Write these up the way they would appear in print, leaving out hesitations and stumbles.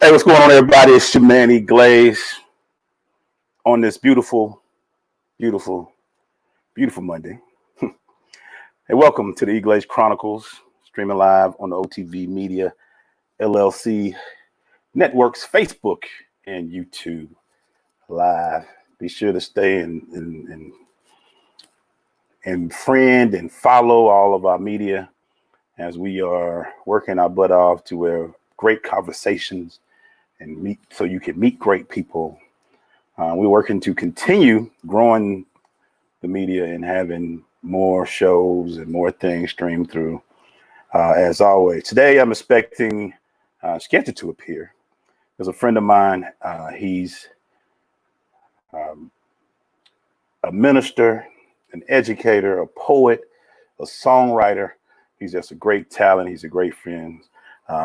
Hey, what's going on, everybody? It's your man EGlaze on this beautiful, beautiful, beautiful Monday. Hey, welcome to the EGlaze Chronicles, streaming live on the OTV Media LLC networks, Facebook and YouTube live. Be sure to stay and friend and follow all of our media as we are working our butt off to where great conversations and meet, so you can meet great people. We're working to continue growing the media and having more shows and more things streamed through. As always, today I'm expecting Sketcher to appear. There's a friend of mine. He's a minister, an educator, a poet, a songwriter. He's just a great talent. He's a great friend.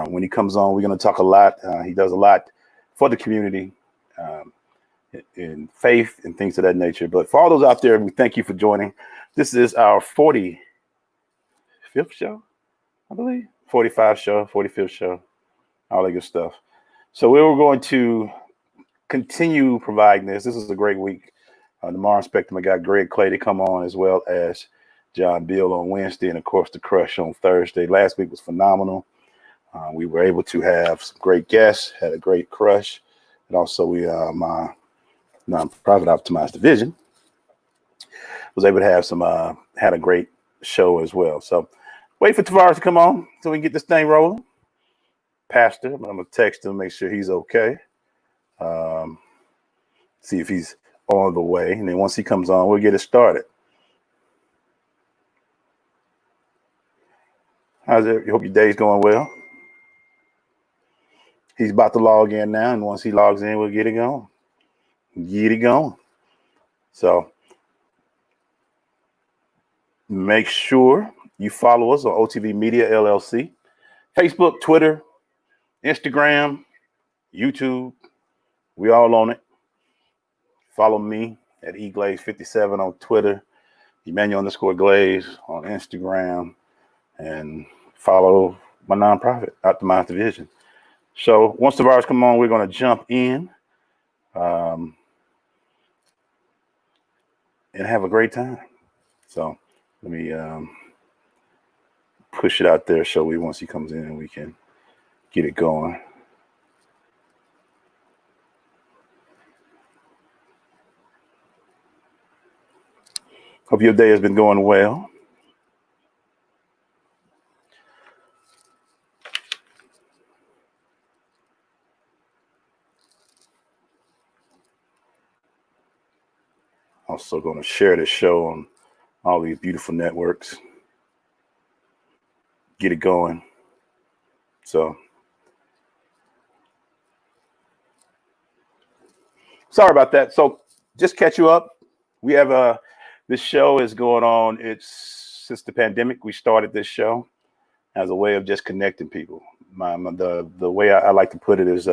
When he comes on, we're going to talk a lot. He does a lot for the community, in faith and things of that nature. But for all those out there, we thank you for joining. This is our 45th show, I believe. 45th show, 45th show, all that good stuff. So we were going to continue providing this. This is a great week. Tomorrow, I'm expecting I got Greg Clay to come on, as well as John Bill on Wednesday, and of course the Crush on Thursday. Last week was phenomenal. We were able to have some great guests, had a great Crush, and also my nonprofit optimized division was able to have had a great show as well. So wait for Tavares to come on so we can get this thing rolling. Pastor, but I'm gonna text him, make sure he's okay. See if he's on the way, and then once he comes on, we'll get it started. How's it? You hope your day's going well. He's about to log in now, and once he logs in, we'll get it going. Get it going. So make sure you follow us on OTV Media LLC, Facebook, Twitter, Instagram, YouTube. We all on it. Follow me at EGlaze57 on Twitter, Emmanuel_Glaze on Instagram, and follow my nonprofit, Optimized Division. So once the virus come on, we're going to jump in and have a great time. So let me push it out there so once he comes in, we can get it going. Hope your day has been going well. Also going to share this show on all these beautiful networks. Get it going. So sorry about that. So just catch you up. We have this show is going on. It's since the pandemic, we started this show as a way of just connecting people. The way I like to put it is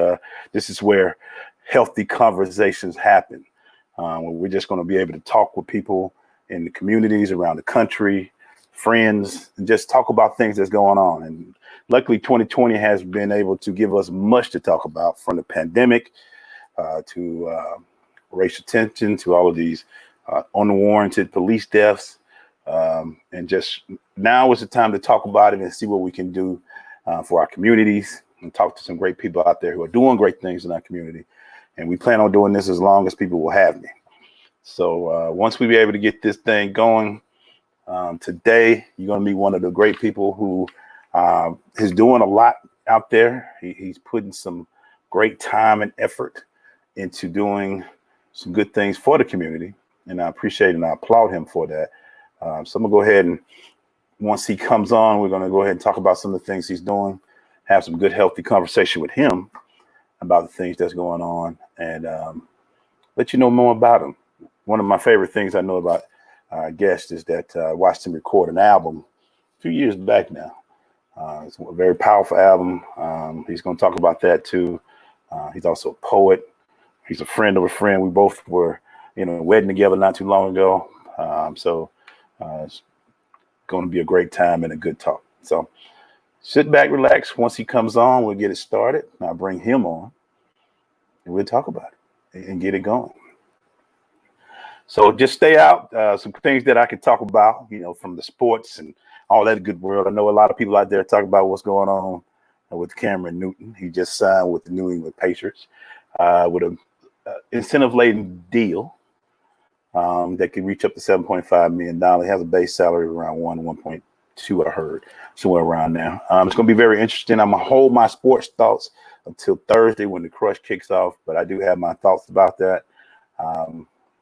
this is where healthy conversations happen. We're just going to be able to talk with people in the communities around the country, friends, and just talk about things that's going on. And luckily, 2020 has been able to give us much to talk about, from the pandemic to racial tension, to all of these unwarranted police deaths. And just now is the time to talk about it and see what we can do for our communities, and talk to some great people out there who are doing great things in our community. And we plan on doing this as long as people will have me. So once we be able to get this thing going, today, you're going to meet one of the great people who is doing a lot out there. He's putting some great time and effort into doing some good things for the community. And I appreciate and I applaud him for that. So I'm going to go ahead, and once he comes on, we're going to go ahead and talk about some of the things he's doing, have some good, healthy conversation with him about the things that's going on, and let you know more about him. One of my favorite things I know about guests is that I watched him record an album a few years back now. It's a very powerful album. He's going to talk about that too. He's also a poet. He's a friend of a friend. We both were in a wedding together not too long ago. So it's going to be a great time and a good talk. So sit back, relax. Once he comes on, we'll get it started. I'll bring him on and we'll talk about it and get it going. So just stay out. Some things that I can talk about, from the sports and all that good world. I know a lot of people out there talk about what's going on with Cameron Newton. He just signed with the New England Patriots with a incentive-laden deal that could reach up to $7.5 million. He has a base salary around 1.2, I heard, somewhere around now. It's going to be very interesting. I'm going to hold my sports thoughts until Thursday when the crush kicks off, but I do have my thoughts about that.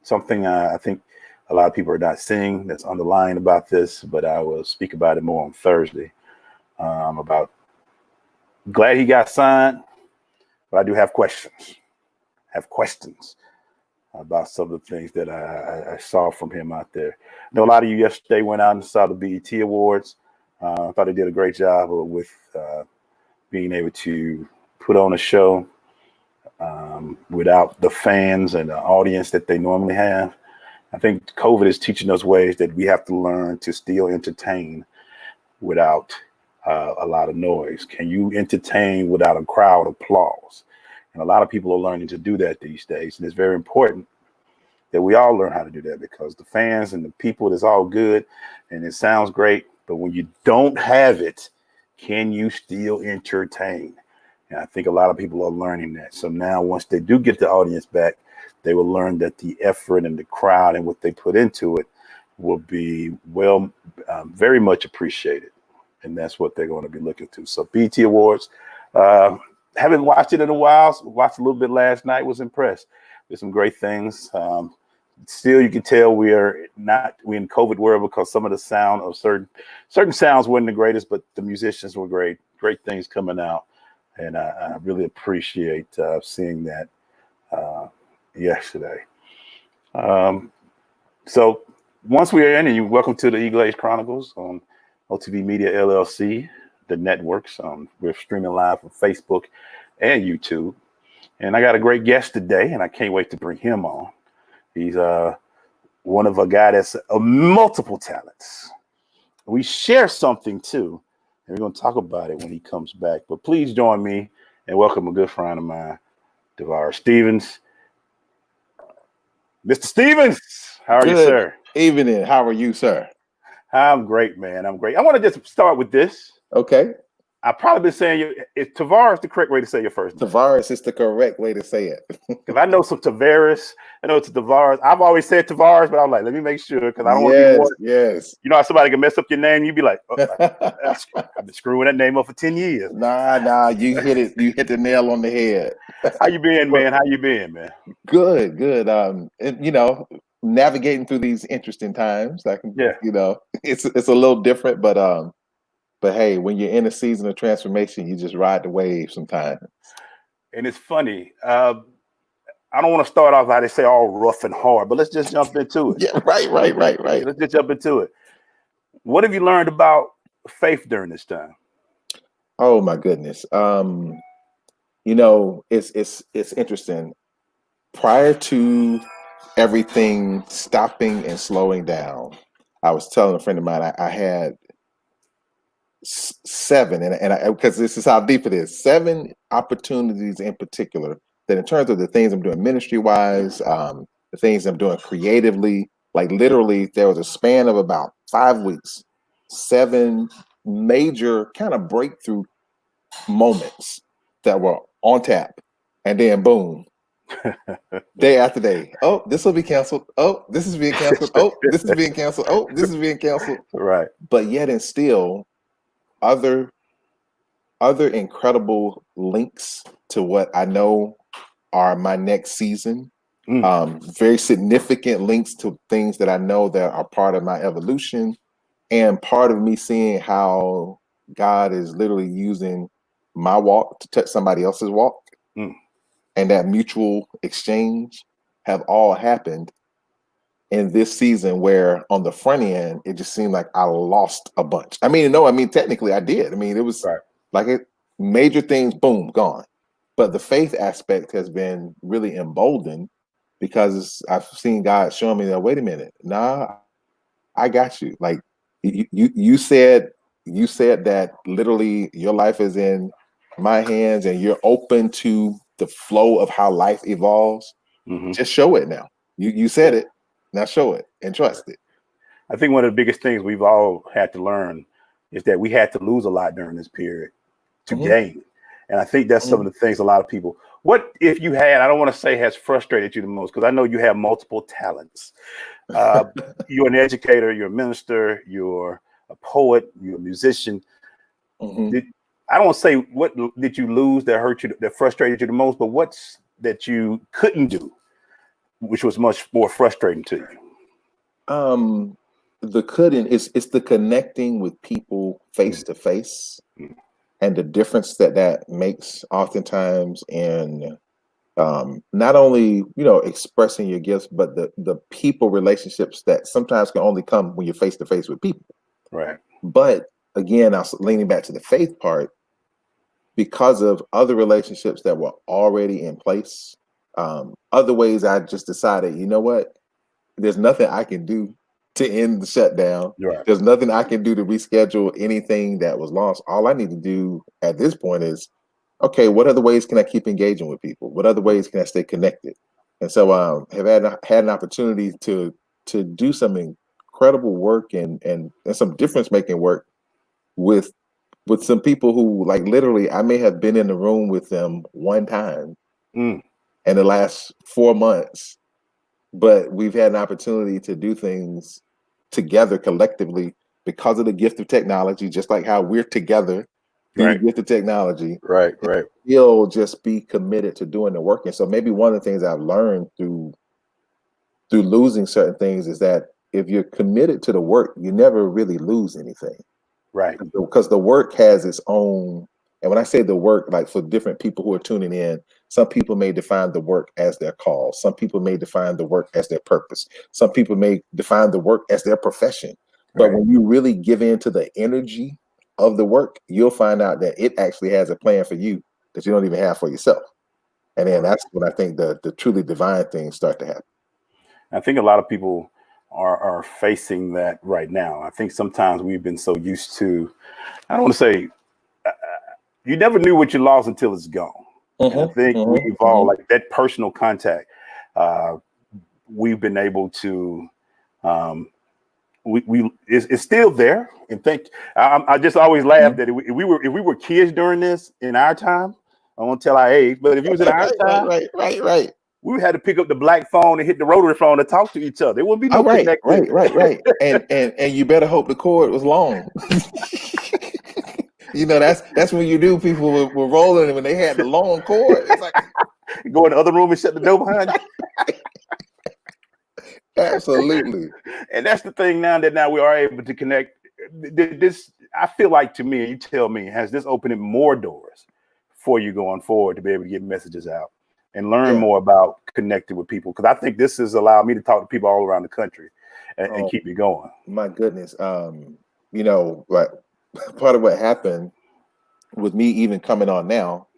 Something I think a lot of people are not seeing that's underlying about this, but I will speak about it more on Thursday. About glad he got signed, but I do have questions. About some of the things that I saw from him out there. I know a lot of you yesterday went out and saw the BET Awards. I thought they did a great job with being able to put on a show without the fans and the audience that they normally have. I think COVID is teaching us ways that we have to learn to still entertain without a lot of noise. Can you entertain without a crowd applause? And a lot of people are learning to do that these days. And it's very important that we all learn how to do that, because the fans and the people, it's all good and it sounds great. But when you don't have it, can you still entertain? And I think a lot of people are learning that. So now once they do get the audience back, they will learn that the effort and the crowd and what they put into it will be very much appreciated. And that's what they're going to be looking to. So BET Awards, haven't watched it in a while. Watched a little bit last night. Was impressed. There's some great things. Still, you can tell we're in COVID world, because some of the sound of certain sounds weren't the greatest, but the musicians were great. Great things coming out, and I really appreciate seeing that yesterday. So once we're in, and you're welcome to the EGlaze Chronicles on OTV Media LLC. The networks. We're streaming live from Facebook and YouTube. And I got a great guest today, and I can't wait to bring him on. He's one of a guy that's multiple talents. We share something too, and we're going to talk about it when he comes back. But please join me and welcome a good friend of mine, Tavares Stephens. Mr. Stephens, how are you, sir? Evening. How are you, sir? I'm great, man. I'm great. I want to just start with this. Okay. I've probably been saying is Tavares the correct way to say your first name? Tavares is the correct way to say it. Because I know some Tavares. I know it's Tavares. I've always said Tavares, but I'm like, let me make sure, because I don't want to be one. Yes. You know how somebody can mess up your name? You'd be like, I've been screwing that name up for 10 years. Nah. You hit it. You hit the nail on the head. How you been, man? How you been, man? Good. Navigating through these interesting times. It's a little different, but hey, when you're in a season of transformation, you just ride the wave sometimes. And it's funny. I don't want to start off how they say all rough and hard, but let's just jump into it. Yeah, right. Let's just jump into it. What have you learned about faith during this time? Oh my goodness. It's interesting. Prior to everything stopping and slowing down, I was telling a friend of mine I had 7, and because this is how deep it is, 7 opportunities in particular that, in terms of the things I'm doing ministry wise, the things I'm doing creatively, like literally there was a span of about 5 weeks, 7 major kind of breakthrough moments that were on tap, and then boom, day after day. Oh, this will be canceled. Oh, this is being canceled. Oh, this is being canceled. Oh, this is being canceled. Right. But yet and still, other incredible links to what I know are my next season. Very significant links to things that I know that are part of my evolution, and part of me seeing how God is literally using my walk to touch somebody else's walk. And that mutual exchange have all happened in this season, where on the front end, it just seemed like I lost a bunch. Technically I did. It was major things, boom, gone. But the faith aspect has been really emboldened, because I've seen God showing me that, wait a minute, nah, I got you. Like you said you said that literally your life is in my hands and you're open to the flow of how life evolves. Mm-hmm. Just show it now. You said it. Now show it and trust it. I think one of the biggest things we've all had to learn is that we had to lose a lot during this period to gain. And I think that's some of the things a lot of people, what if you had, I don't want to say has frustrated you the most, because I know you have multiple talents. You're an educator, you're a minister, you're a poet, you're a musician. I don't want to say what did you lose that hurt you, that frustrated you the most, but what's that you couldn't do, which was much more frustrating to you? The couldn't, it's the connecting with people face to face, and the difference that makes oftentimes in not only expressing your gifts, but the people relationships that sometimes can only come when you're face to face with people. Right. But again, I was leaning back to the faith part, because of other relationships that were already in place. Other ways I just decided, you know what? There's nothing I can do to end the shutdown. Right. There's nothing I can do to reschedule anything that was lost. All I need to do at this point is, okay, what other ways can I keep engaging with people? What other ways can I stay connected? And so have had an opportunity to do some incredible work and some difference making work with some people who, like, literally I may have been in the room with them one time in the last 4 months, but we've had an opportunity to do things together collectively because of the gift of technology, just like how we're together through the gift of technology. Right. You'll just be committed to doing the work. And so maybe one of the things I've learned through losing certain things is that if you're committed to the work, you never really lose anything. Right. Because the work has its own, and when I say the work, like for different people who are tuning in, some people may define the work as their call. Some people may define the work as their purpose. Some people may define the work as their profession. But when you really give in to the energy of the work, you'll find out that it actually has a plan for you that you don't even have for yourself. And then that's when I think the truly divine things start to happen. I think a lot of people are facing that right now. I think sometimes we've been so used to, I don't want to say, you never knew what you lost until it's gone. And I think we've all, like that personal contact, we've been able to, it's still there. And I just always laugh that if we were kids during this in our time, I won't tell our age, but if it was in our time, right. We had to pick up the black phone and hit the rotary phone to talk to each other. There wouldn't be no connectivity. Right. And you better hope the cord was long. That's when you knew people were rolling when they had the long cord. It's like go in the other room and shut the door behind you. Absolutely. And that's the thing now we are able to connect. This, I feel like, to me, you tell me, has this opened more doors for you going forward to be able to get messages out and learn more about connecting with people? Because I think this has allowed me to talk to people all around the country and keep me going. My goodness. Like part of what happened with me even coming on now,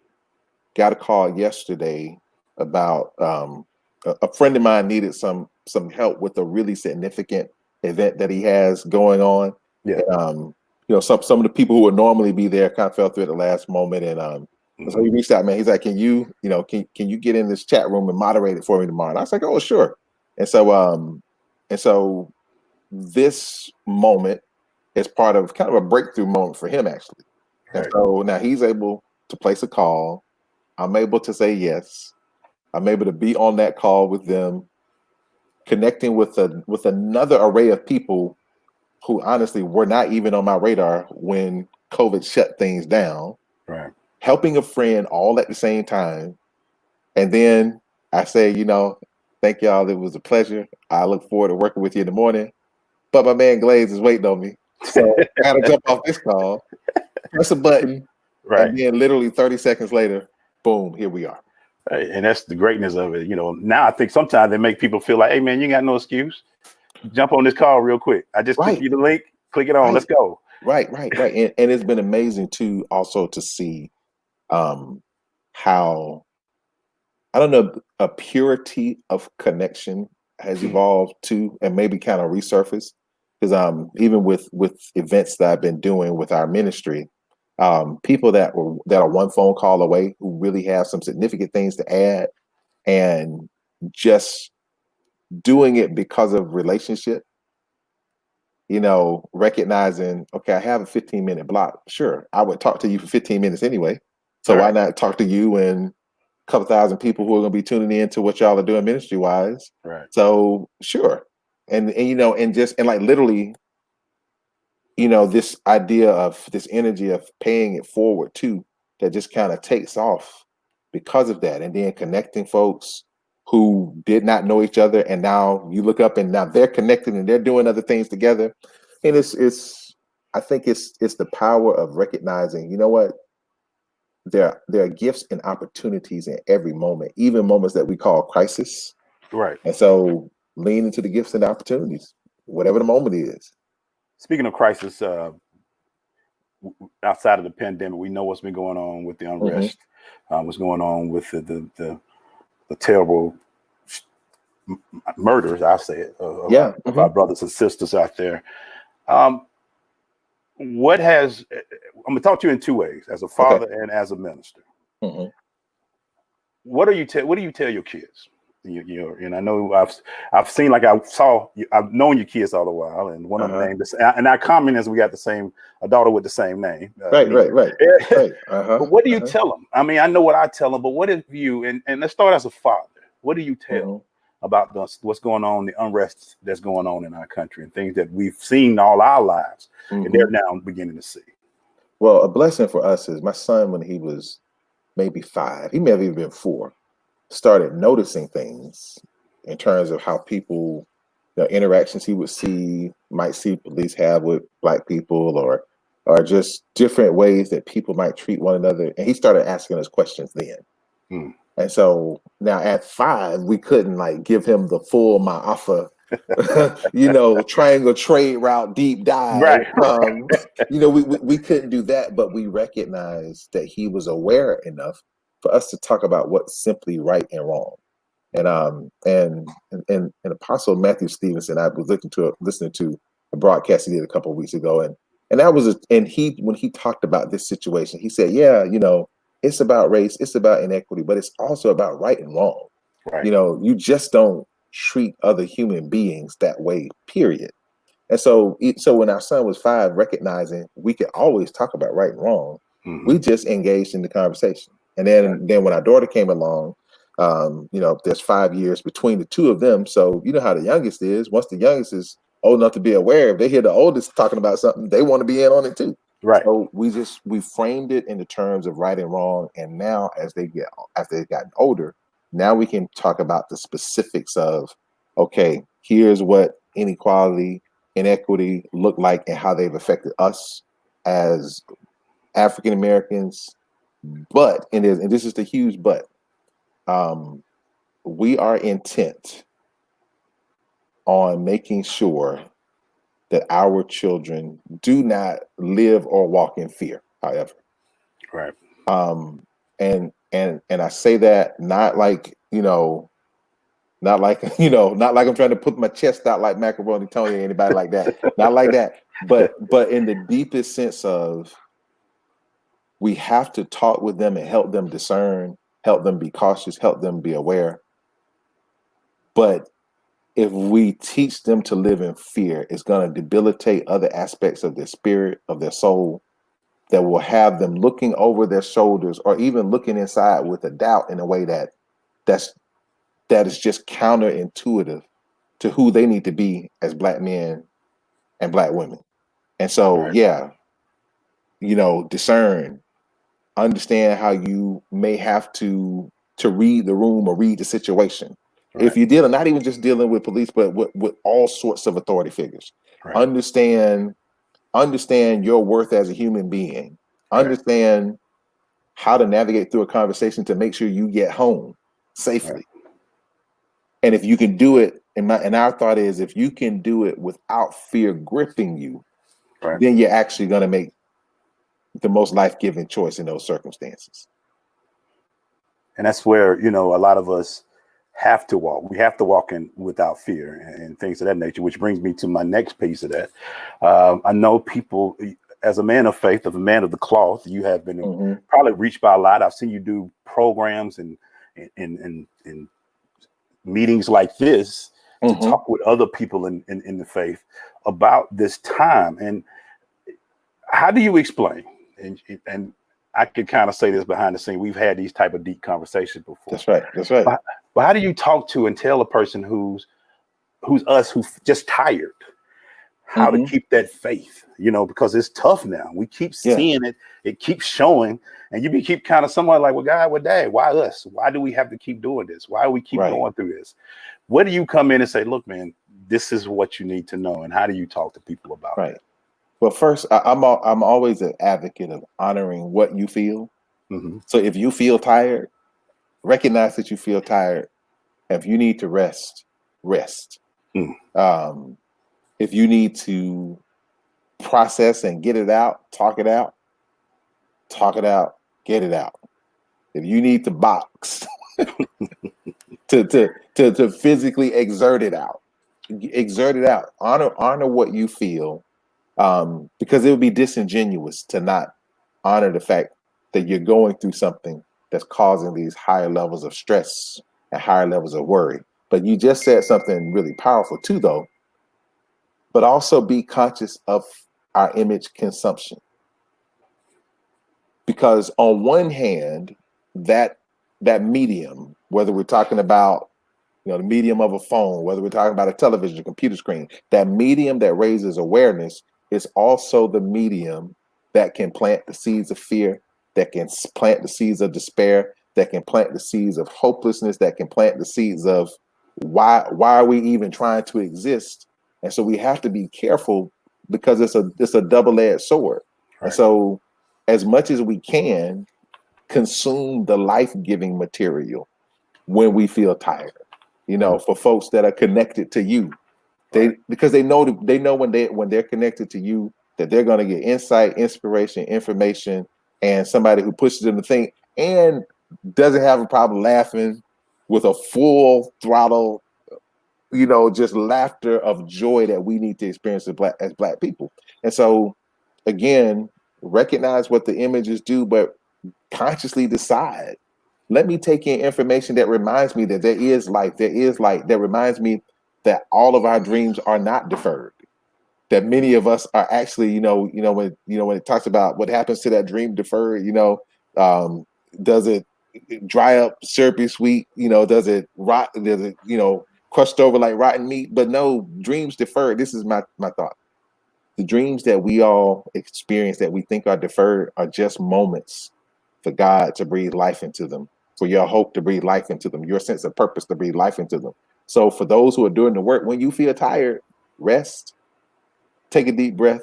got a call yesterday about a friend of mine needed some help with a really significant event that he has going on. Yeah. And, some of the people who would normally be there kind of fell through at the last moment. And so he reached out, man. He's like, can you get in this chat room and moderate it for me tomorrow? And I was like, oh, sure. And so this moment is part of kind of a breakthrough moment for him, actually. And so now he's able to place a call. I'm able to say yes. I'm able to be on that call with them, connecting with another array of people who honestly were not even on my radar when COVID shut things down. Right. Helping a friend all at the same time. And then I say, thank y'all. It was a pleasure. I look forward to working with you in the morning. But my man EGlaze is waiting on me. So I gotta jump off this call, press a button, and then literally 30 seconds later, boom, here we are. Right. And that's the greatness of it. Now I think sometimes they make people feel like, hey man, you ain't got no excuse. Jump on this call real quick. I just click you the link, click it on, let's go. Right. And it's been amazing too, also to see how, I don't know, a purity of connection has evolved too, and maybe kind of resurfaced. because even with events that I've been doing with our ministry, people that are one phone call away who really have some significant things to add, and just doing it because of relationship, recognizing, okay, I have a 15-minute block. Sure, I would talk to you for 15 minutes anyway. So why not talk to you and a couple thousand people who are going to be tuning in to what y'all are doing ministry wise? Right. So sure. And like literally, this idea of this energy of paying it forward too, that just kind of takes off because of that. And then connecting folks who did not know each other, and now you look up and now they're connected and they're doing other things together. And I think it's the power of recognizing, you know what, there are gifts and opportunities in every moment, even moments that we call crisis. Right. And so lean into the gifts and opportunities, whatever the moment is. Speaking of crisis, outside of the pandemic, we know what's been going on with the unrest, what's going on with the terrible murders, I say it, of our brothers and sisters out there. I'm gonna talk to you in two ways, as a father and as a minister. What do you tell your kids? And I know I've seen, like I've known your kids all a while, and one of them named, and our comment is we got a daughter with the same name. Right. But what do you tell them? I mean, I know what I tell them, but what if you, and let's start as a father, what do you tell about what's going on, the unrest that's going on in our country, and things that we've seen all our lives, and they're now beginning to see? Well, a blessing for us is my son, when he was maybe 5, he may have even been 4, started noticing things in terms of how people, interactions he might see police have with Black people, or just different ways that people might treat one another. And he started asking us questions then. And so now at 5, we couldn't give him the full Ma'afa, triangle trade route, deep dive. Right. We couldn't do that, but we recognized that he was aware enough for us to talk about what's simply right and wrong. And Apostle Matthew Stevenson, I was listening to a broadcast he did a couple of weeks ago, and that was when he talked about this situation, he said, it's about race, it's about inequity, but it's also about right and wrong. Right. You just don't treat other human beings that way, period. And so when our son was 5, recognizing we could always talk about right and wrong, we just engaged in the conversation. And then when our daughter came along, there's 5 years between the two of them. So you know how the youngest is. Once the youngest is old enough to be aware, if they hear the oldest talking about something, they want to be in on it too. Right. So we framed it in the terms of right and wrong. And now after they've gotten older, now we can talk about the specifics of, okay, here's what inequality, inequity look like and how they've affected us as African Americans. But, and this is the huge but, we are intent on making sure that our children do not live or walk in fear, however. Right. And I say that not like I'm trying to put my chest out like Macaroni Tony or anybody like that. Not like that. But in the deepest sense of, we have to talk with them and help them discern, help them be cautious, help them be aware. But if we teach them to live in fear, it's going to debilitate other aspects of their spirit, of their soul, that will have them looking over their shoulders or even looking inside with a doubt in a way that is just counterintuitive to who they need to be as Black men and Black women. And so, discern, understand how you may have to read the room or read the situation. Right. If you're dealing, not even just dealing with police, but with all sorts of authority figures. Right. Understand your worth as a human being. Right. Understand how to navigate through a conversation to make sure you get home safely. Right. And if you can do it, and our thought is, if you can do it without fear gripping you, right, then you're actually going to make the most life-giving choice in those circumstances. And that's where, a lot of us have to walk. We have to walk in without fear and things of that nature, which brings me to my next piece of that. I know people, as a man of faith, as a man of the cloth, you have been probably reached by a lot. I've seen you do programs and meetings like this to talk with other people in the faith about this time. And how do you explain? And I could kind of say this behind the scene. We've had these type of deep conversations before. That's right. That's right. But how do you talk to and tell a person who's just tired how to keep that faith? You know, because it's tough now. We keep seeing it. It keeps showing, and you keep kind of somewhat like, well, God, well, Dad, why us? Why do we have to keep doing this? Why do we keep going through this? Where do you come in and say, look, man, this is what you need to know, and how do you talk to people about it? Well, first, I'm always an advocate of honoring what you feel. So if you feel tired, recognize that you feel tired. If you need to rest, rest. If you need to process and get it out, talk it out, get it out. If you need to box to physically exert it out, honor what you feel. Because it would be disingenuous to not honor the fact that you're going through something that's causing these higher levels of stress and higher levels of worry. But you just said something really powerful too, though. But also be conscious of our image consumption. Because on one hand, that medium, whether we're talking about the medium of a phone, whether we're talking about a television, a computer screen, that medium that raises awareness is also the medium that can plant the seeds of fear, that can plant the seeds of despair, that can plant the seeds of hopelessness, that can plant the seeds of why are we even trying to exist? And so we have to be careful because it's a double-edged sword. And so as much as we can, consume the life-giving material when we feel tired. For folks that are connected to you. Because they know when they're connected to you that they're going to get insight, inspiration, information, and somebody who pushes them to think and doesn't have a problem laughing with a full throttle, just laughter of joy that we need to experience as black people. And so, again, recognize what the images do, but consciously decide. Let me take in information that reminds me that there is life, there is light, that reminds me that all of our dreams are not deferred. That many of us are actually, when it talks about what happens to that dream deferred, does it dry up, syrupy sweet? Does it rot? Does it, crushed over like rotten meat? But no, dreams deferred. This is my thought. The dreams that we all experience that we think are deferred are just moments for God to breathe life into them, for your hope to breathe life into them, your sense of purpose to breathe life into them. So for those who are doing the work, when you feel tired, rest, take a deep breath,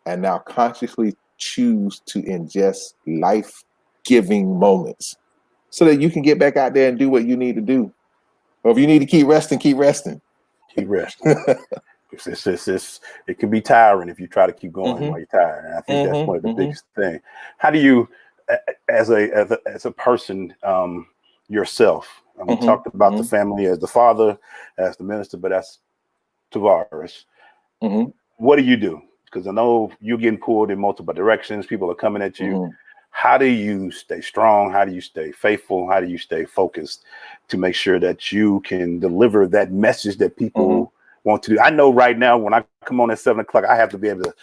and now consciously choose to ingest life-giving moments so that you can get back out there and do what you need to do. Or if you need to keep resting, keep resting. Keep resting. It can be tiring if you try to keep going while you're tired. And I think that's one of the biggest things. How do you, as a person, yourself, and we talked about the family as the father, as the minister, but as Tavares, what do you do? Because I know you're getting pulled in multiple directions. People are coming at you. How do you stay strong? How do you stay faithful? How do you stay focused to make sure that you can deliver that message that people want to do? I know right now when I come on at 7 o'clock, I have to be able to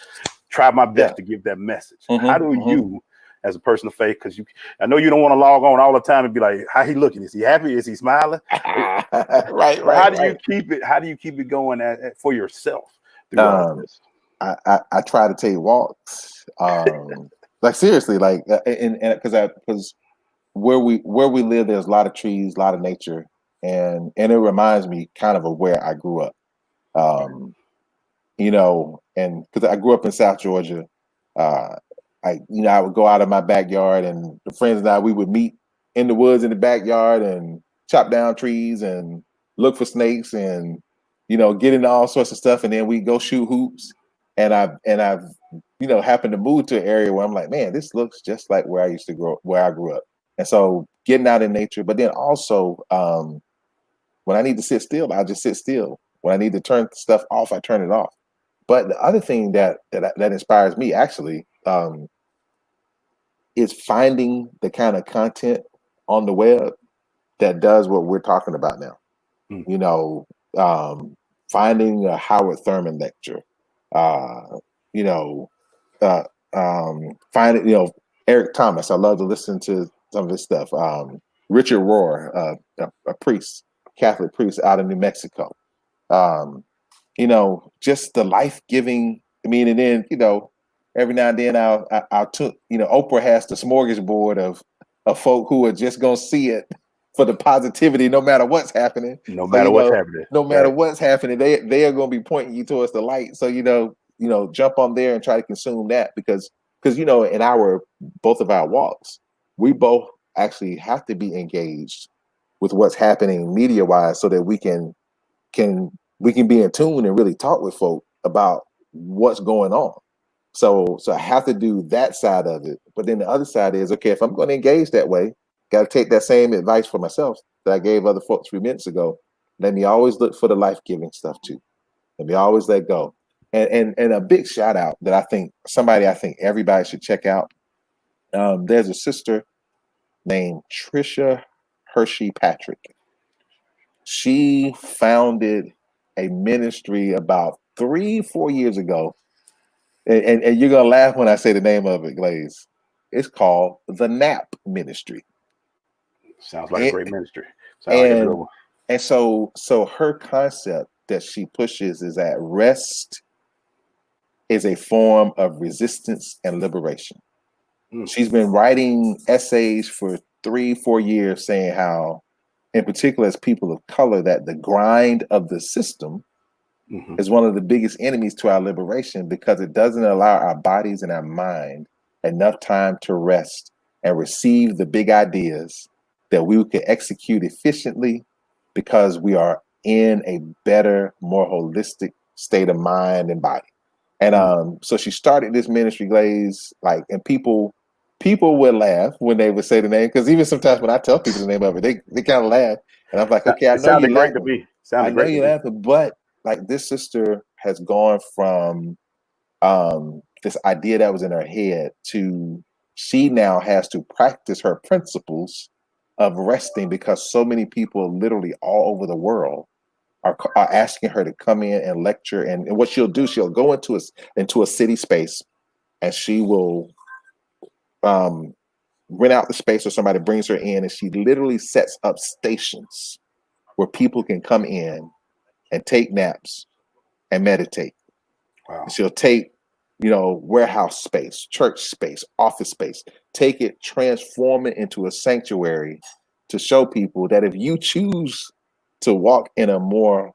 try my best to give that message. How do you, as a person of faith, because I know you don't want to log on all the time and be like, how he looking? Is he happy? Is he smiling? Right. How do you keep it? How do you keep it going for yourself through all this? I try to take walks. Like seriously, like and because where we live, there's a lot of trees, a lot of nature, and it reminds me kind of where I grew up. And because I grew up in South Georgia, I would go out of my backyard, and the friends and I, we would meet in the woods in the backyard and chop down trees and look for snakes and get into all sorts of stuff, and then we go shoot hoops. And I've happened to move to an area where I'm like, man, this looks just like where I grew up. And so getting out in nature, but then also When I need to sit still, I'll just sit still. When I need to turn stuff off, I turn it off. But the other thing that inspires me actually is finding the kind of content on the web that does what we're talking about now. Mm. You know, finding a Howard Thurman lecture, you know, finding, you know, Eric Thomas. I love to listen to some of his stuff. Richard Rohr, a priest, Catholic priest out of New Mexico. You know, just the life-giving. I mean, and then, you know, every now and then I'll you know, Oprah has the smorgasbord of folk who are just gonna see it for the positivity, no matter what's happening. No matter what's happening. No matter what's happening, they are going to be pointing you towards the light. So you know, jump on there and try to consume that because you know, in both of our walks, we both actually have to be engaged with what's happening media wise, so that we can be in tune and really talk with folk about what's going on. So I have to do that side of it. But then the other side is, okay, if I'm going to engage that way, got to take that same advice for myself that I gave other folks 3 minutes ago. Let me always look for the life-giving stuff too. Let me always let go. And a big shout out that I think everybody should check out. There's a sister named Trisha Hershey Patrick. She founded a ministry about 3-4 years ago. And you're gonna laugh when I say the name of it, Glaze. It's called the NAP Ministry. Sounds like a great ministry. Sounds like a good one. And so her concept that she pushes is that rest is a form of resistance and liberation. She's been writing essays for 3-4 years saying how, in particular as people of color, that the grind of the system is one of the biggest enemies to our liberation, because it doesn't allow our bodies and our mind enough time to rest and receive the big ideas that we can execute efficiently, because we are in a better, more holistic state of mind and body. And so she started this ministry, Glaze, like, and people would laugh when they would say the name, because even sometimes when I tell people the name of it, they kind of laugh, and I'm like, okay, I know you're laughing. I know you're laughing, but like, this sister has gone from this idea that was in her head to she now has to practice her principles of resting, because so many people literally all over the world are asking her to come in and lecture. And what she'll do, she'll go into a city space, and she will rent out the space, or somebody brings her in, and she literally sets up stations where people can come in and take naps and meditate. Wow. She'll take, you know, warehouse space, church space, office space, take it, transform it into a sanctuary to show people that if you choose to walk in a more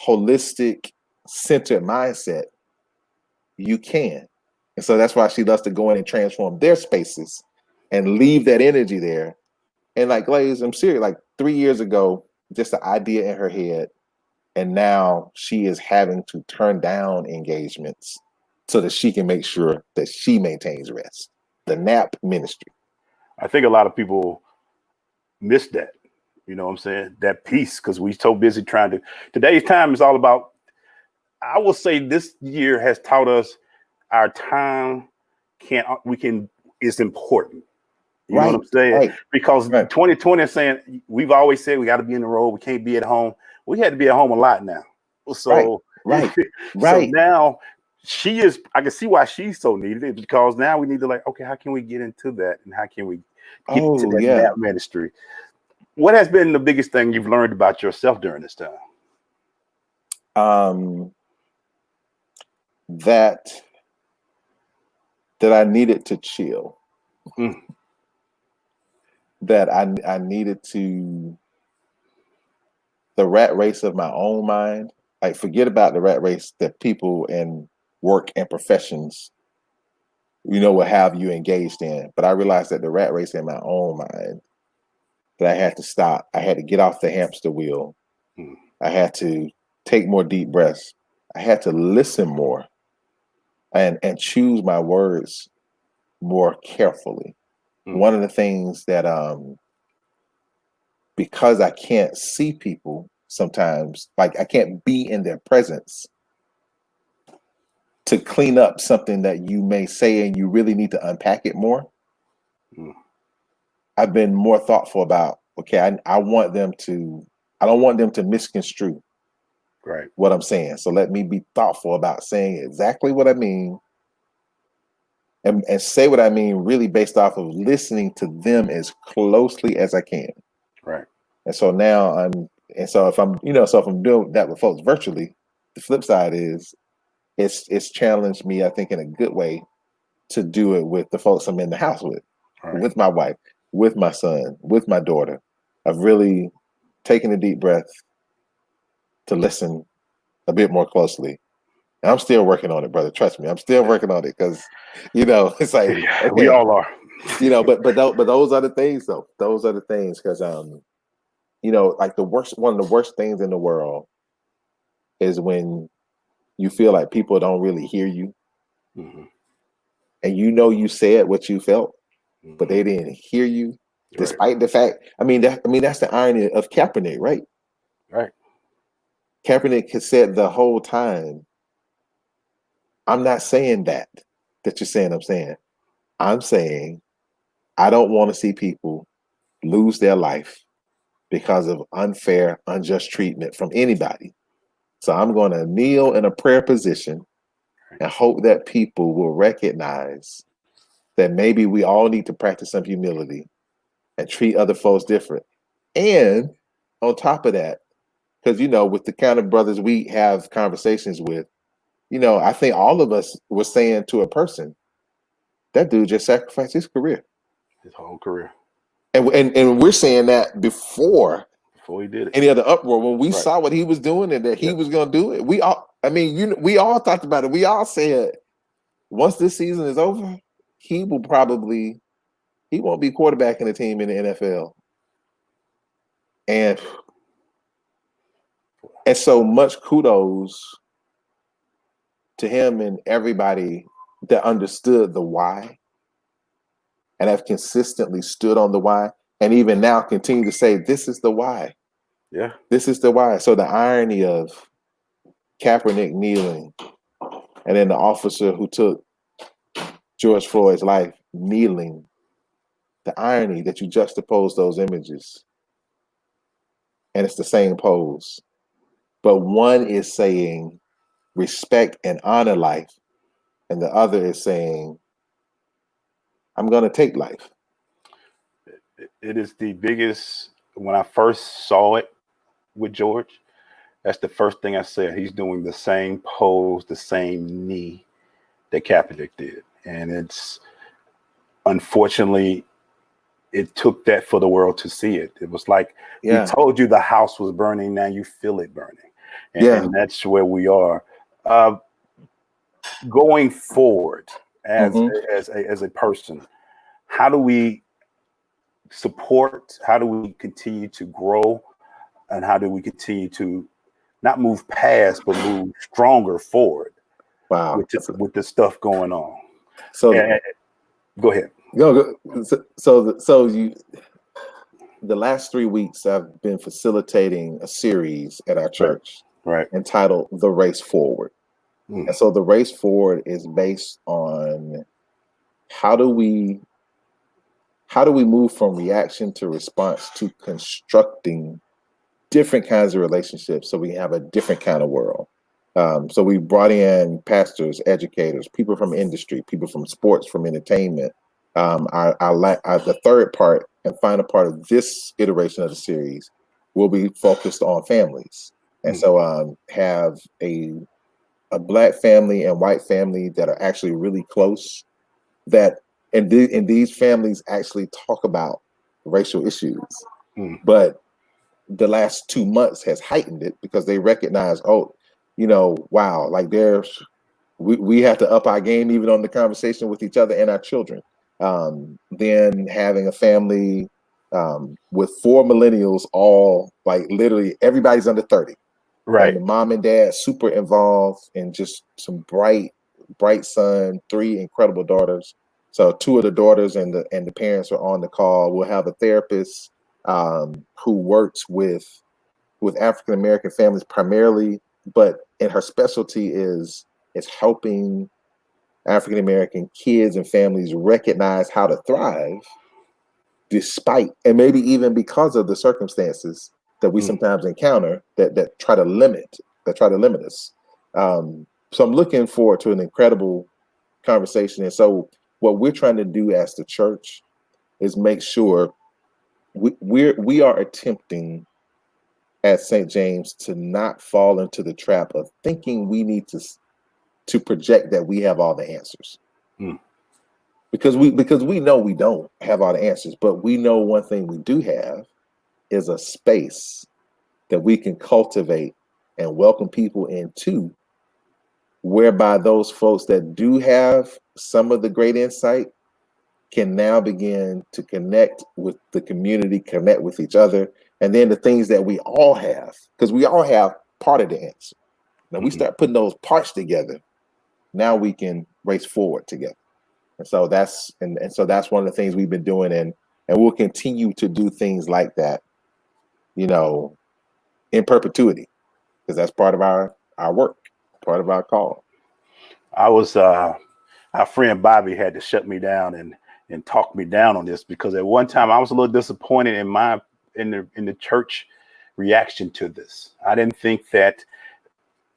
holistic, centered mindset, you can. And so that's why she loves to go in and transform their spaces and leave that energy there. And like, Glaze, I'm serious, like 3 years ago, just the idea in her head, and now she is having to turn down engagements so that she can make sure that she maintains rest. The NAP Ministry. I think a lot of people miss that. You know what I'm saying? That piece, because we're so busy trying to. Today's time is all about. I will say this year has taught us our time is important. You know what I'm saying? Right. Because 2020 is saying, we've always said we got to be in the road. We can't be at home. We had to be at home a lot now. So, right. So now I can see why she's so needed, because now we need to, like, okay, how can we get into that? And how can we get into that NAP ministry? What has been the biggest thing you've learned about yourself during this time? That I needed to chill. That I needed to, the rat race of my own mind, like, forget about the rat race that people in work and professions, you know, will have you engaged in. But I realized that the rat race in my own mind, that I had to stop. I had to get off the hamster wheel. I had to take more deep breaths. I had to listen more and choose my words more carefully. One of the things that because I can't see people sometimes, like I can't be in their presence to clean up something that you may say and you really need to unpack it more. I've been more thoughtful about, okay, I don't want them to misconstrue what I'm saying. So let me be thoughtful about saying exactly what I mean and say what I mean really based off of listening to them as closely as I can. Right. And so now if I'm doing that with folks virtually, the flip side is it's challenged me, I think, in a good way to do it with the folks I'm in the house with my wife, with my son, with my daughter. I've really taken a deep breath to listen a bit more closely. And I'm still working on it, brother. Trust me, I'm still working on it because, it's like, okay, we all are. But those are the things, though. Those are the things because, like one of the worst things in the world is when you feel like people don't really hear you, and you said what you felt, but they didn't hear you, despite the fact. That's the irony of Kaepernick, right? Right. Kaepernick has said the whole time, I'm not saying that you're saying I'm saying. I'm saying I don't want to see people lose their life because of unfair, unjust treatment from anybody. So I'm going to kneel in a prayer position and hope that people will recognize that maybe we all need to practice some humility and treat other folks different. And on top of that, because, with the kind of brothers we have conversations with, I think all of us were saying to a person, that dude just sacrificed his career. His whole career. And we're saying that before he did it. Any other uproar, when we saw what he was doing and that he was going to do it, we all talked about it. We all said, once this season is over, he won't be quarterbacking the team in the NFL. And so much kudos to him and everybody that understood the why and have consistently stood on the why, and even now continue to say, this is the why. Yeah. This is the why. So the irony of Kaepernick kneeling and then the officer who took George Floyd's life kneeling, the irony that you juxtapose those images and it's the same pose. But one is saying respect and honor life, and the other is saying, I'm going to take life. It is the biggest. When I first saw it with George, that's the first thing I said. He's doing the same pose, the same knee that Kaepernick did. And it's, unfortunately, it took that for the world to see it. It was like, we told you the house was burning, now you feel it burning. And that's where we are. Going forward as a person, how do we support, how do we continue to grow, and how do we continue to not move past, but move stronger forward with the stuff going on? So go ahead. The last 3 weeks I've been facilitating a series at our church entitled The Race Forward. And so the Race Forward is based on how do we move from reaction to response to constructing different kinds of relationships so we have a different kind of world. So we brought in pastors, educators, people from industry, people from sports, from entertainment. The third part and final part of this iteration of the series will be focused on families. And so have a Black family and white family that are actually really close, and these families actually talk about racial issues. But the last 2 months has heightened it because they recognize, wow, like we have to up our game even on the conversation with each other and our children. Then having a family with 4 millennials, all like literally everybody's under 30. Right. And the mom and dad super involved, and just some bright son, 3 incredible daughters. So 2 of the daughters and the parents are on the call. We'll have a therapist who works with African American families primarily, but and her specialty is helping African American kids and families recognize how to thrive despite and maybe even because of the circumstances that we sometimes encounter that try to limit us. So I'm looking forward to an incredible conversation. And so what we're trying to do as the church is make sure we are attempting at St. James to not fall into the trap of thinking we need to project that we have all the answers. Because we know we don't have all the answers, but we know one thing we do have is a space that we can cultivate and welcome people into, whereby those folks that do have some of the great insight can now begin to connect with the community, connect with each other, and then the things that we all have, because we all have part of the answer. Now we start putting those parts together, now we can race forward together. And so that's one of the things we've been doing, and we'll continue to do things like that, in perpetuity, because that's part of our work, part of our call. Our friend Bobby had to shut me down and talk me down on this, because at one time I was a little disappointed in the church reaction to this. I didn't think that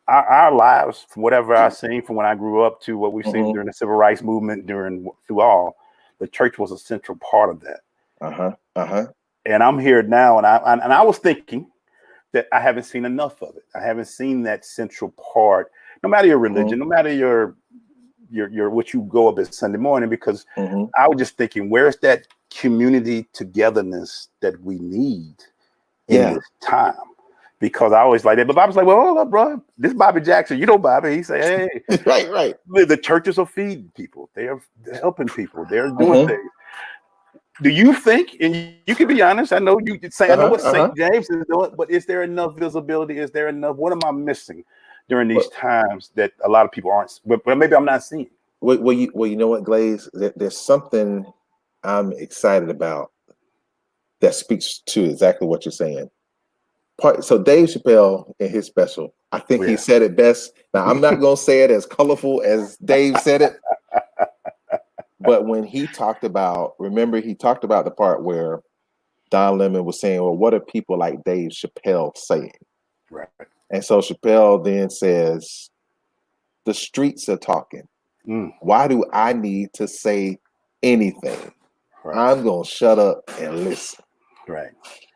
our lives, from whatever I've seen from when I grew up to what we've seen during the civil rights movement, through all, the church was a central part of that. And I'm here now, and I was thinking that I haven't seen enough of it. I haven't seen that central part, no matter your religion, no matter your what you go up at Sunday morning, because I was just thinking, where's that community togetherness that we need in this time? Because I always like that. But Bobby's like, well, hold up, bro. This Bobby Jackson, Bobby. He say, hey, right. The churches are feeding people. They're helping people. They're doing things. Do you think, and you can be honest, I know you say, I know what St. James is doing, but is there enough visibility? Is there enough? What am I missing during these times that a lot of people aren't, but maybe I'm not seeing? Well, you know what, Glaze? There's something I'm excited about that speaks to exactly what you're saying. So Dave Chappelle in his special, I think he said it best. Now, I'm not going to say it as colorful as Dave said it, but when he talked about the part where Don Lemon was saying, well, what are people like Dave Chappelle saying? Right. And so Chappelle then says, the streets are talking. Why do I need to say anything? I'm going to shut up and listen. Right.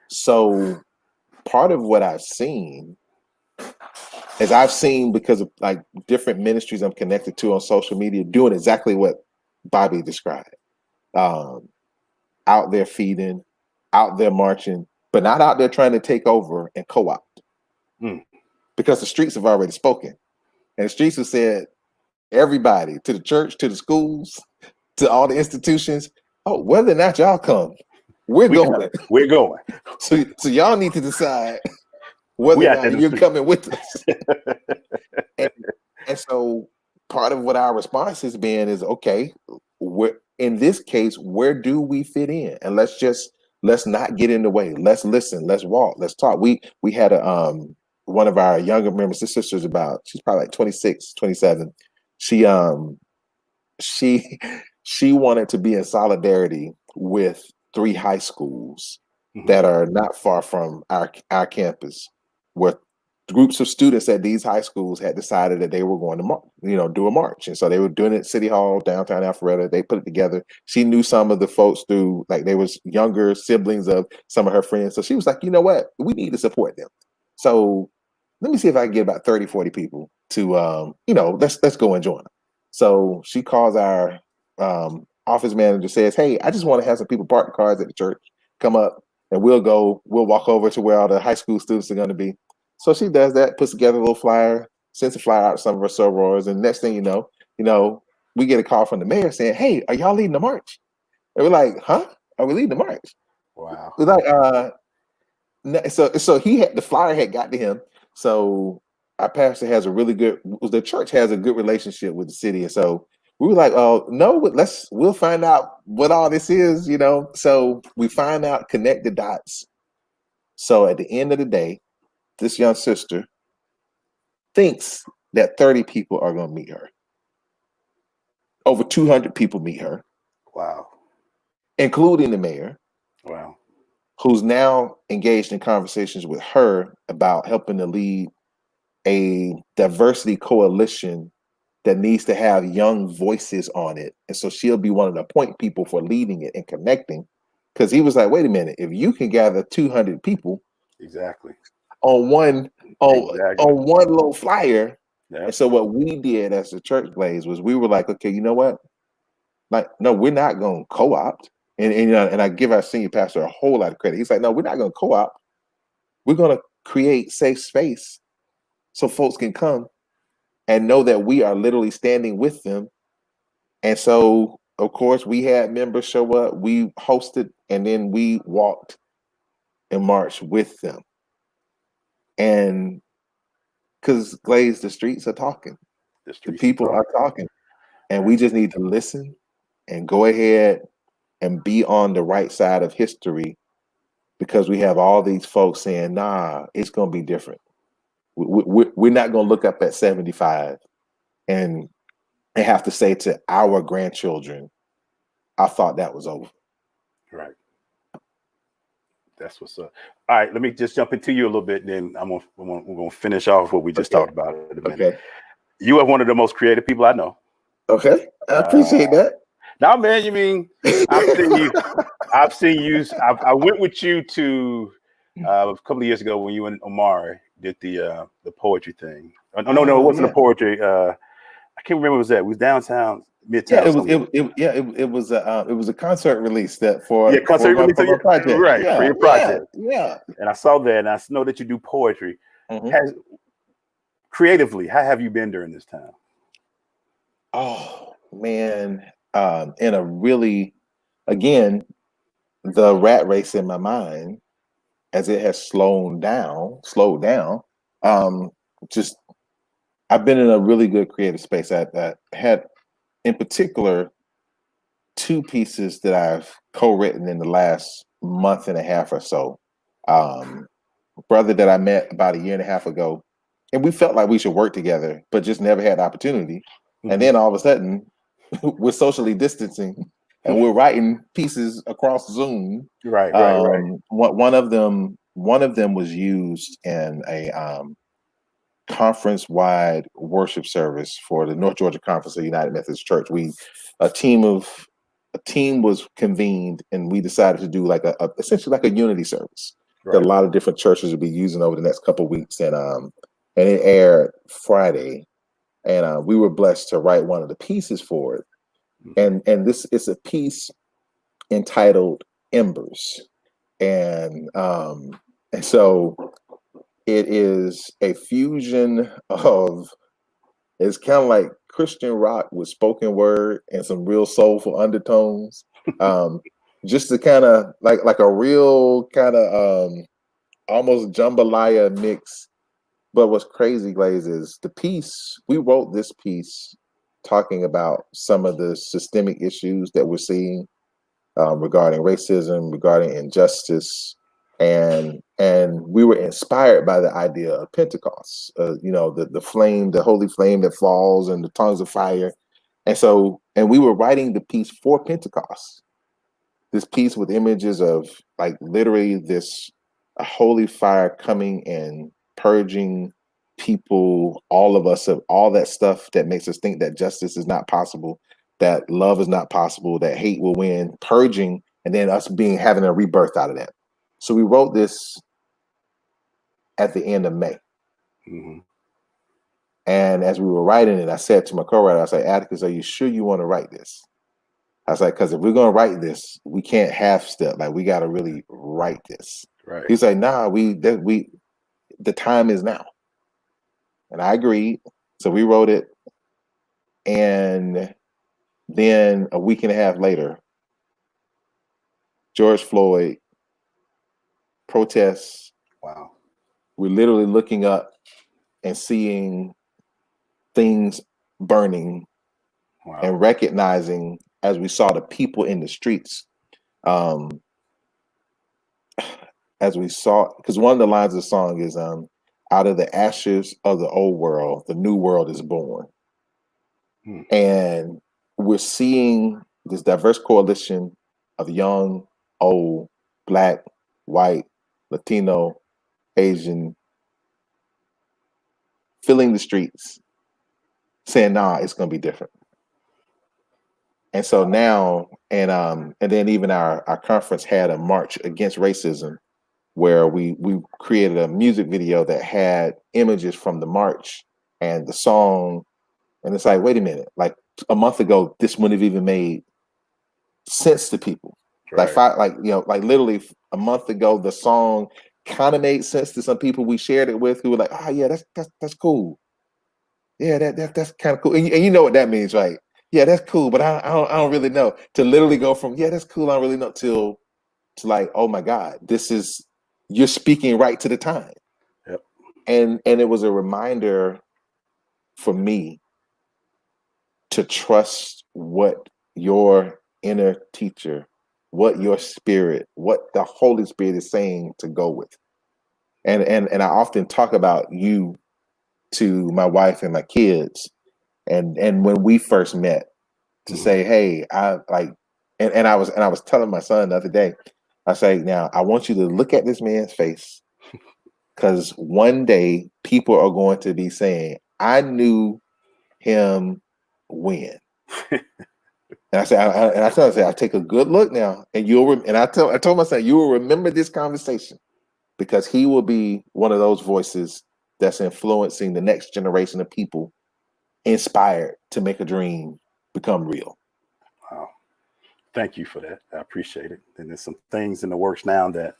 So part of what I've seen because of like different ministries I'm connected to on social media doing exactly what Bobby described. Out there feeding, out there marching, but not out there trying to take over and co-opt. Because the streets have already spoken. And the streets have said, everybody, to the church, to the schools, to all the institutions, whether or not y'all come, we're going. We're going. So y'all need to decide whether or not you're coming with us. and so part of what our response has been is, okay, in this case, where do we fit in? And let's not get in the way. Let's listen. Let's walk. Let's talk. We had one of our younger members, his sister's she's probably like 26, 27. She wanted to be in solidarity with 3 high schools that are not far from our campus, where groups of students at these high schools had decided that they were going to do a march. And so they were doing it at City Hall, downtown Alpharetta. They put it together. She knew some of the folks through, like, they was younger siblings of some of her friends. So she was like, you know what? We need to support them. So let me see if I can get about 30, 40 people to, let's go and join them. So she calls our office manager, says, hey, I just want to have some people park the cars at the church, come up, and we'll walk over to where all the high school students are going to be. So she does that, puts together a little flyer, sends a flyer out to some of her sorors, and next thing you know, we get a call from the mayor saying, hey, are y'all leading the march? And we're like, huh? Are we leading the march? Wow. We're like, so the flyer had got to him. So our pastor has the church has a good relationship with the city. And so We were like, oh no, we'll find out what all this is, you know. So we find out, connect the dots. So at the end of the day, this young sister thinks that 30 people are going to meet her. Over 200 people meet her. Wow. Including the mayor. Wow. Who's now engaged in conversations with her about helping to lead a diversity coalition that needs to have young voices on it. And so she'll be one of the point people for leading it and connecting. Because he was like, wait a minute, if you can gather 200 people exactly on one little flyer. Yep. And so what we did as the church EGlaze was we were like, okay, you know what? Like, no, we're not going to co-opt. And I give our senior pastor a whole lot of credit. He's like, no, we're not going to co-opt. We're going to create safe space so folks can come and know that we are literally standing with them. And so, of course, we had members show up. We hosted, and then we walked and marched with them. And because EGlaze, the streets are talking. The people are talking. And we just need to listen and go ahead and be on the right side of history, because we have all these folks saying, nah, it's going to be different. We're not going to look up at 75 and have to say to our grandchildren, I thought that was over. Right. That's what's up. All right, let me just jump into you a little bit, and then we're going to finish off what we just talked about in a minute. Okay. You are one of the most creative people I know. Okay, I appreciate that. Now, man, you mean I've seen you. I went with you to a couple of years ago when you and Omar did the poetry thing. No, it wasn't a poetry. I can't remember what was that. It was downtown, Midtown. It was a concert release that for concert release for your project, right? Yeah, for your project, yeah. And I saw that, and I know that you do poetry. Creatively, how have you been during this time? Oh man, in a really, again, the rat race in my mind, as it has slowed down. Just I've been in a really good creative space. I had, in particular, 2 pieces that I've co-written in the last month and a half or so. Brother that I met about a year and a half ago, and we felt like we should work together, but just never had the opportunity. Mm-hmm. And then all of a sudden, we're socially distancing, and we're writing pieces across Zoom. Right. One of them was used in a conference-wide worship service for the North Georgia Conference of United Methodist Church. A team was convened, and we decided to do like essentially like a unity service that a lot of different churches will be using over the next couple of weeks. And it aired Friday, and we were blessed to write one of the pieces for it. And this is a piece entitled Embers. And so it is a fusion of, it's kind of like Christian rock with spoken word and some real soulful undertones. Just to kind of like a real kind of almost jambalaya mix. But what's crazy, EGlaze, is we wrote this piece talking about some of the systemic issues that we're seeing regarding racism, regarding injustice. And we were inspired by the idea of Pentecost, the flame, the holy flame that falls and the tongues of fire. And we were writing the piece for Pentecost. This piece with images of like literally a holy fire coming and purging people, all of us, of all that stuff that makes us think that justice is not possible, that love is not possible, that hate will win, purging, and then us having a rebirth out of that. So we wrote this at the end of May. Mm-hmm. And as we were writing it, I said to my co-writer, I was like, Atticus, are you sure you want to write this? I was like, because if we're going to write this, we can't half step. Like, we got to really write this. Right. He's like, nah, the time is now. And I agreed. So we wrote it. And then a week and a half later, George Floyd protests. Wow. We're literally looking up and seeing things burning Wow. and recognizing as we saw the people in the streets, as we saw, because one of the lines of the song is, out of the ashes of the old world, the new world is born. And we're seeing this diverse coalition of young, old, Black, white, Latino, Asian, filling the streets, saying, nah, it's going to be different. And so now, and then even our conference had a march against racism, where we created a music video that had images from the march and the song. And it's like, wait a minute, like a month ago, this wouldn't have even made sense to people. Right. Like literally a month ago, the song kind of made sense to some people we shared it with, who were like, oh yeah, that's cool. Yeah, that's kind of cool. And you know what that means, right? Yeah, that's cool, but I don't really know. To literally go from, yeah, that's cool, I don't really know, to like, oh my God, you're speaking right to the time. Yep. And it was a reminder for me to trust what your inner teacher, what your spirit, what the Holy Spirit is saying to go with. And I often talk about you to my wife and my kids. And when we first met, to say, hey, I like, and I was telling my son the other day, I say, now I want you to look at this man's face, because one day people are going to be saying, I knew him when. And I said, I take a good look now, and I told my son, you will remember this conversation, because he will be one of those voices that's influencing the next generation of people, inspired to make a dream become real. Wow. Thank you for that. I appreciate it. And there's some things in the works now that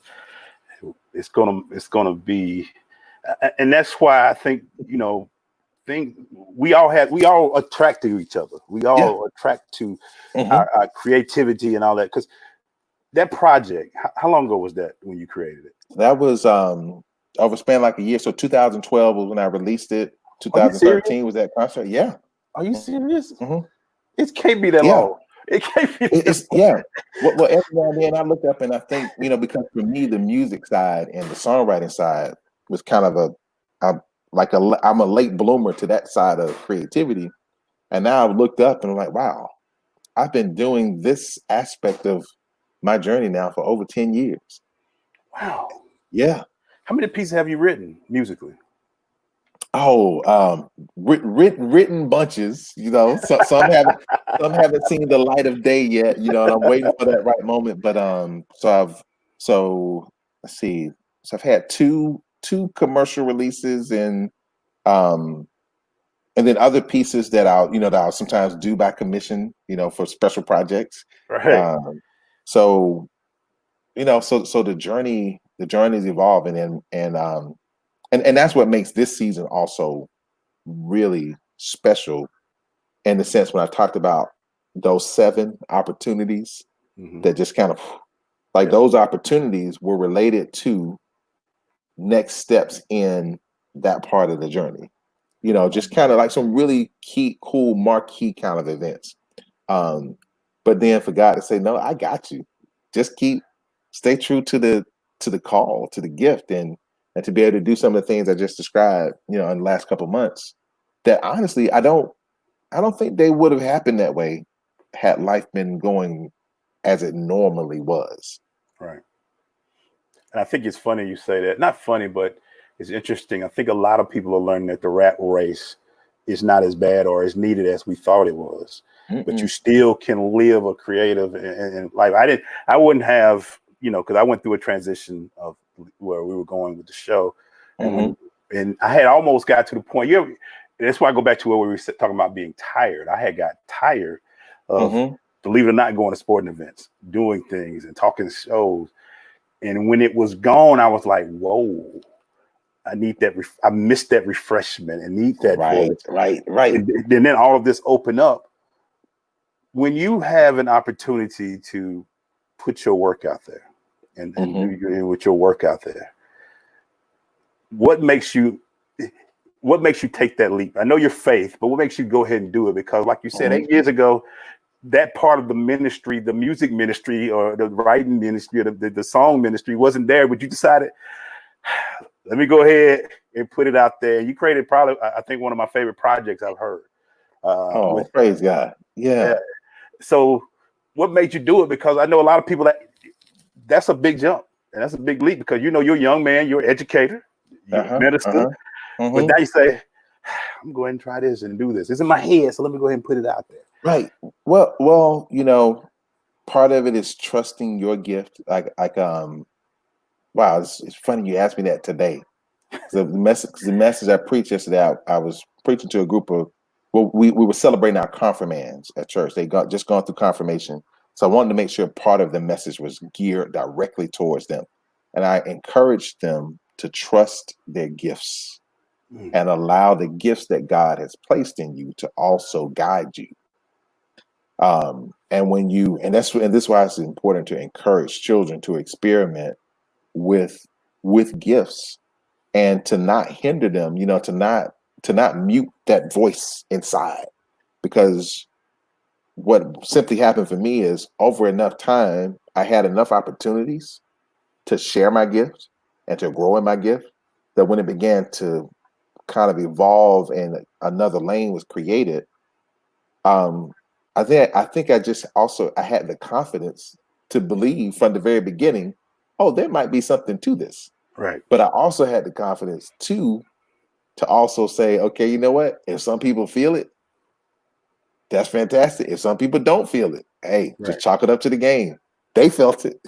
it's gonna be, and that's why I think, we all attract to each other. We all attract to our creativity and all that. Because that project, how long ago was that when you created it? That was over span like a year. So 2012 was when I released it. 2013 was that concert. Yeah. Are you serious? Mm-hmm. It can't be that long. It can't be. Yeah. Well, every now and then I look up and I think, because for me the music side and the songwriting side was kind of I'm a late bloomer to that side of creativity, and now I've looked up and I'm like, wow, I've been doing this aspect of my journey now for over 10 years. Wow. Yeah. How many pieces have you written musically? Oh, written bunches. Some haven't seen the light of day yet. And I'm waiting for that right moment. But let's see. So I've had two commercial releases, and then other pieces that I'll sometimes do by commission, for special projects. Right. So the journey is evolving, and that's what makes this season also really special, in the sense when I talked about those 7 opportunities that just kind of like those opportunities were related to next steps in that part of the journey. Just kind of like some really cool marquee kind of events. But then for God to say, no, I got you. Just stay true to the call, to the gift, and to be able to do some of the things I just described, in the last couple of months, that honestly, I don't think they would have happened that way had life been going as it normally was. Right. And I think it's funny you say that. Not funny, but it's interesting. I think a lot of people are learning that the rat race is not as bad or as needed as we thought it was. But you still can live a creative and life. I wouldn't have, because I went through a transition of where we were going with the show, and I had almost got to the point. That's why I go back to where we were talking about being tired. I had got tired of, believe it or not, going to sporting events, doing things and talking shows. And when it was gone, I was like, whoa, I need that. I missed that refreshment and need that. Right. And then all of this opened up. When you have an opportunity to put your work out there and do with your work out there, what makes you, what makes you take that leap? I know your faith, but what makes you go ahead and do it? Because like you said, 8 years ago, that part of the ministry, the music ministry or the writing ministry, or the song ministry wasn't there, but you decided, let me go ahead and put it out there. You created probably, I think, one of my favorite projects I've heard. Praise God. Yeah. So what made you do it? Because I know a lot of people that's a big jump and that's a big leap, because you're a young man, you're an educator, you're a minister, but now you say, I'm going to try this and do this. It's in my head, so let me go ahead and put it out there. Right. Well, part of it is trusting your gift. Wow, it's funny you asked me that today. The message I preached yesterday, I was preaching to a group of, we were celebrating our confirmands at church. They just gone through confirmation. So I wanted to make sure part of the message was geared directly towards them. And I encouraged them to trust their gifts and allow the gifts that God has placed in you to also guide you. And this is why it's important to encourage children to experiment with gifts and to not hinder them, to not mute that voice inside. Because what simply happened for me is, over enough time, I had enough opportunities to share my gift and to grow in my gift, that when it began to kind of evolve and another lane was created, I think I had the confidence to believe from the very beginning, there might be something to this. Right. But I also had the confidence to also say, okay, you know what? If some people feel it, that's fantastic. If some people don't feel it, hey, just chalk it up to the game. They felt it.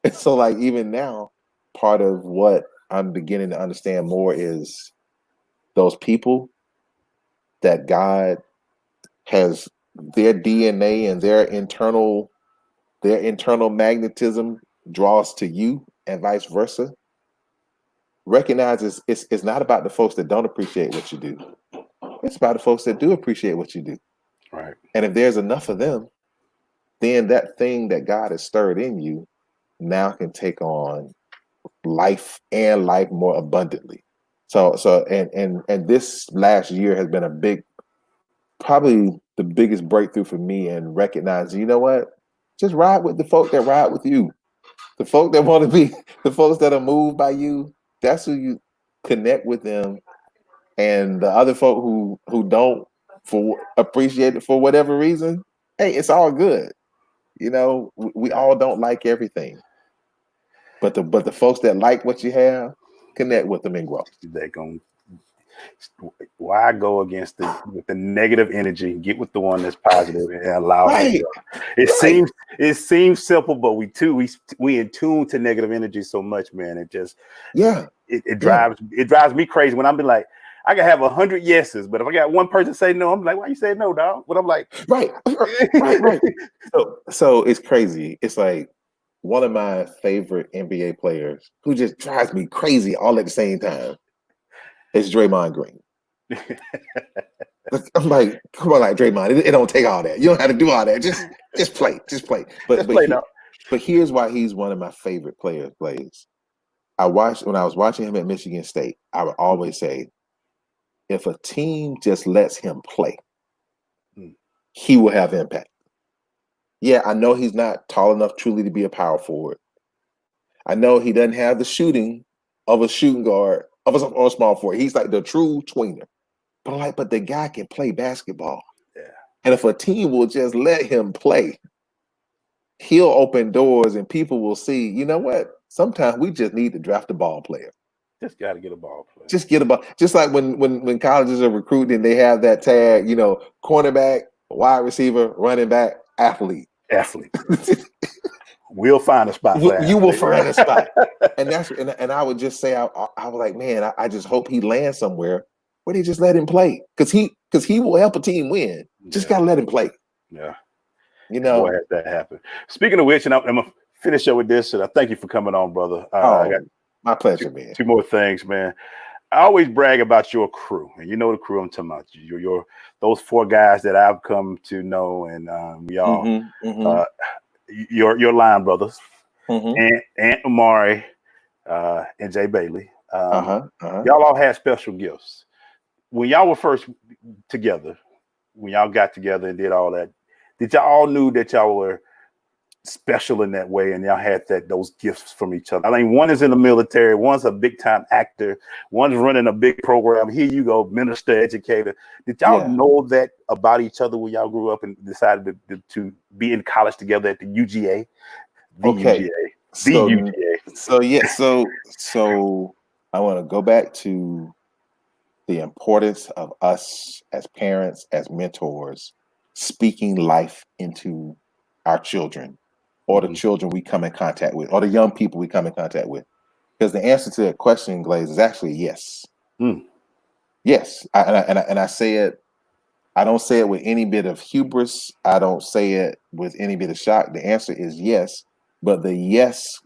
And so, like, even now, part of what I'm beginning to understand more is those people that God has, their DNA and their internal magnetism draws to you, and vice versa. Recognizes it's not about the folks that don't appreciate what you do. It's about the folks that do appreciate what you do. Right. And if there's enough of them, then that thing that God has stirred in you now can take on life, and life more abundantly. So and this last year has been probably the biggest breakthrough for me in recognizing, you know what? Just ride with the folk that ride with you. The folk that want to be, the folks that are moved by you, that's who you connect with them. And the other folk who don't appreciate it for whatever reason, hey, it's all good. We all don't like everything. But the folks that like what you have, connect with them and grow. Why go against with the negative energy? Get with the one that's positive and allow it. It seems simple, but we in tune to negative energy so much, man. It just it drives me crazy when I'm be like, I can have 100 yeses, but if I got one person say no, I'm like, why you say no, dog? But I'm like, right. So it's crazy. It's like one of my favorite NBA players who just drives me crazy all at the same time is Draymond Green. I'm like, come on, like Draymond, it don't take all that. You don't have to do all that. Just play. But here's why he's one of my favorite players. When I was watching him at Michigan State, I would always say, if a team just lets him play, he will have impact. Yeah, I know he's not tall enough truly to be a power forward. I know he doesn't have the shooting of a shooting guard or a small forward. He's like the true tweener. But the guy can play basketball. Yeah. And if a team will just let him play, he'll open doors and people will see, you know what? Sometimes we just need to draft a ball player. Just got to get a ball player. Just get a ball. Just like when colleges are recruiting, they have that tag, cornerback, wide receiver, running back, athlete. We'll find a spot. You will find a spot. And I would just say, I was like, man, I just hope he lands somewhere where they just let him play. Because he will help a team win. Just gotta let him play. Yeah. Boy, has that happen. Speaking of which, and I'm gonna finish up with this, and I thank you for coming on, brother. I got my pleasure, man. Two more things, man. I always brag about your crew, and you know the crew I'm talking about. Those 4 guys that I've come to know, and we all your line brothers, and Amari, and Jay Bailey. Y'all all had special gifts. when y'all were first together, when y'all got together and did all that, did y'all all knew that y'all were special in that way, and y'all had those gifts from each other? I mean, one is in the military, one's a big time actor, one's running a big program. Here you go, minister, educator. Did y'all know that about each other when y'all grew up and decided to be in college together at the UGA? So I want to go back to the importance of us as parents, as mentors, speaking life into our children, or the children we come in contact with, or the young people we come in contact with. Because the answer to that question, Glaze, is actually yes. Yes. And I say it, I don't say it with any bit of hubris. I don't say it with any bit of shock. The answer is yes. But the yes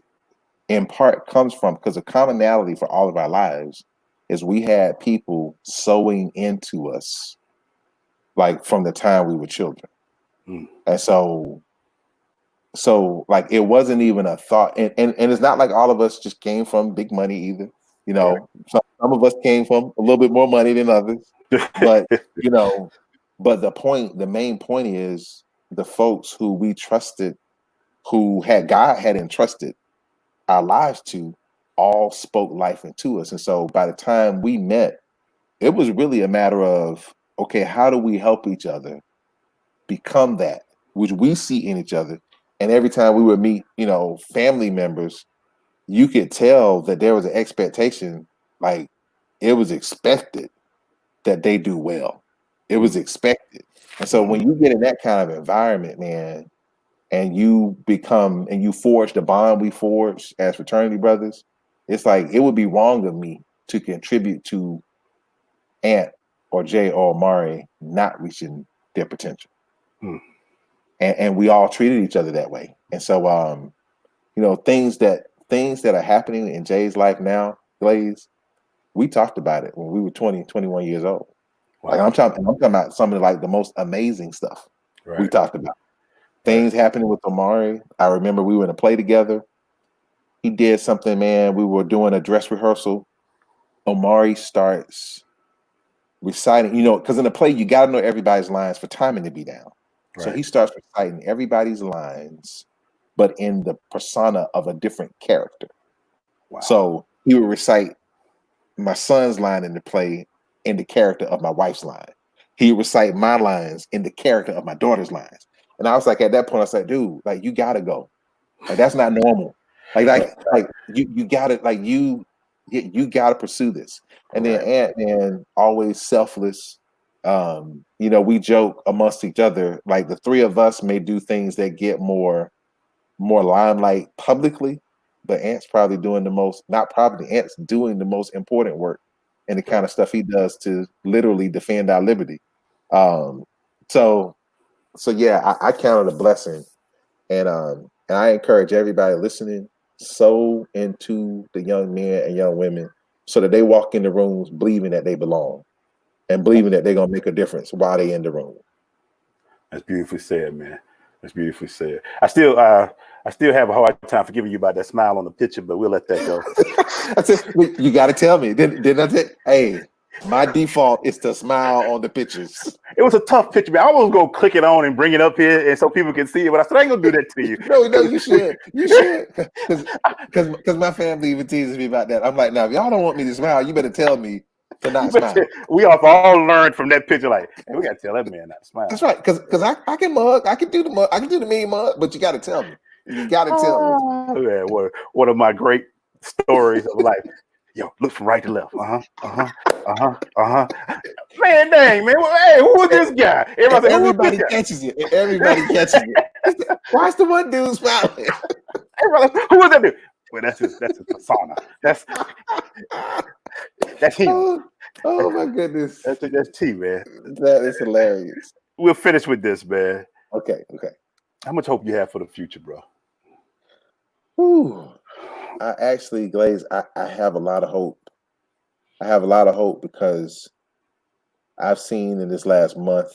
in part comes from, because the commonality for all of our lives is we had people sowing into us like from the time we were children. And so like it wasn't even a thought, and it's not like all of us just came from big money either. You know, some of us came from a little bit more money than others, but you know, but the main point is the folks who we trusted, who God had entrusted our lives to, all spoke life into us. And so by the time we met, it was really a matter of, okay, how do we help each other become that which we see in each other? And every time we would meet, you know, family members, you could tell that there was an expectation, like it was expected that they do well. It was expected. And so when you get in that kind of environment, man, and you forge the bond we forged as fraternity brothers, it's like it would be wrong of me to contribute to Ant or Jay or Mari not reaching their potential. And we all treated each other that way. And so you know, things that are happening in Jay's life now, Glaze, we talked about it when we were 20, 21 years old. Like I'm talking about some of like the most amazing stuff we talked about. Things happening with Omari. I remember we were in a play together. He did something, man. We were doing a dress rehearsal. Omari starts reciting, you know, because in a play, you got to know everybody's lines for timing to be down. So he starts reciting everybody's lines, but in the persona of a different character. So he would recite my son's line in the play in the character of my wife's line. He would recite my lines in the character of my daughter's lines. And I was like, at that point, I said, dude, like you gotta go. Like that's not normal. Like you gotta, like you gotta pursue this. And then Ant-Man, always selfless. You know, we joke amongst each other, like the three of us may do things that get more limelight publicly, but Ant's probably doing the most, not probably, Ant's doing the most important work and the kind of stuff he does to literally defend our liberty. So yeah, I count it a blessing, and I encourage everybody listening, sow into the young men and young women so that they walk in the rooms believing that they belong and believing that they're gonna make a difference while they in the room. That's beautifully said, man. That's beautifully said. I still have a hard time forgiving you about that smile on the picture, but we'll let that go. I said, you got to tell me. Didn't I say, hey, my default is to smile on the pictures. It was a tough picture, man. I was gonna click it on and bring it up here and so people can see it, but I said I ain't gonna do that to you. No, you should. You should. Because my family even teases me about that. I'm like, now if y'all don't want me to smile, you better tell me to not smile. We have all learned from that picture, like, hey, we gotta tell that man not to smile. That's right. Because I can mug, I can do the mug, I can do the mean mug, but you gotta tell me. You gotta tell me. Yeah, one of my great stories of life. Yo, look from right to left. Man, dang, man. Hey, who is this guy? Everybody catches it. Everybody catches it. Why's the one dude smiling? Everybody, who is that dude? Well, that's his persona. That's him. Oh my goodness. That's T, man. That is hilarious. We'll finish with this, man. Okay. How much hope you have for the future, bro? Ooh. I actually, Glaze, I have a lot of hope. I have a lot of hope because I've seen in this last month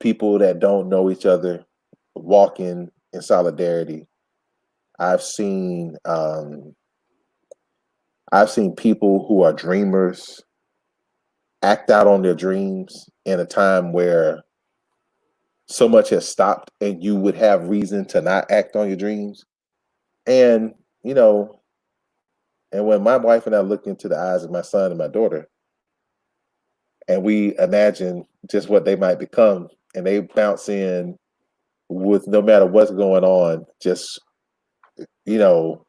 people that don't know each other walking in solidarity. I've seen people who are dreamers act out on their dreams in a time where so much has stopped and you would have reason to not act on your dreams. And, you know, and when my wife and I look into the eyes of my son and my daughter, and we imagine just what they might become, and they bounce in with no matter what's going on, just, you know,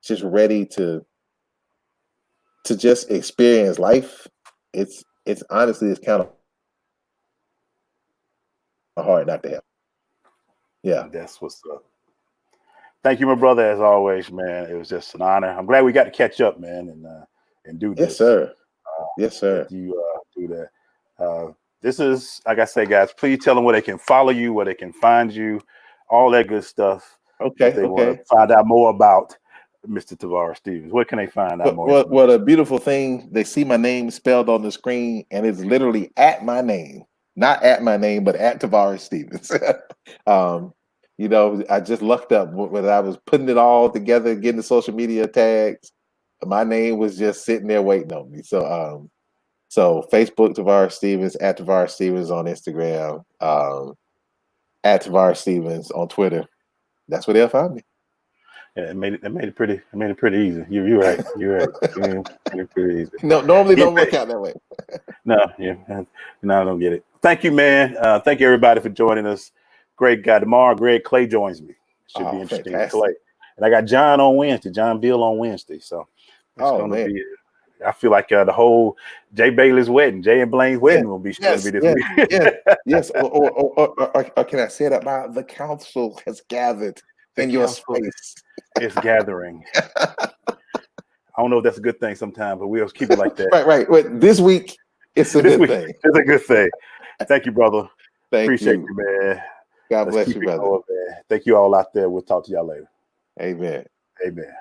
just ready to just experience life. It's honestly, it's kind of hard not to have. Yeah. That's what's up. Thank you, my brother, as always, man. It was just an honor. I'm glad we got to catch up, man, and do this. Yes, sir. Yes, sir. You do that. This is, like I say, guys, please tell them where they can follow you, where they can find you, all that good stuff. Okay. If they want to find out more about Mr. Tavares Stephens, where can they find out more? Well, the beautiful thing, they see my name spelled on the screen, and it's literally at my name, not at my name, but at Tavares Stephens. You know, I just lucked up when I was putting it all together, getting the social media tags. My name was just sitting there waiting on me. So, so Facebook Tavares Stephens, at Tavares Stephens on Instagram, at Tavares Stephens on Twitter. That's where they'll find me. Yeah, it made it pretty easy. You're right. You're right. Made it pretty easy. No, normally don't work out that way. No, I don't get it. Thank you, man. Thank you, everybody, for joining us. Great guy. Tomorrow, Greg Clay joins me. Should be interesting. Clay. And I got John on Wednesday, John Bill on Wednesday. So it's going to be, I feel like the whole Jay Bailey's wedding, Jay and Blaine's wedding will be this week. Yes. Or can I say that about the council has gathered in your space? It's gathering. I don't know if that's a good thing sometimes, but we'll keep it like that. Right. Well, this week, it's a good thing. It's a good thing. Thank you, brother. Appreciate you, man. God bless you, brother. Thank you all out there. We'll talk to y'all later. Amen. Amen.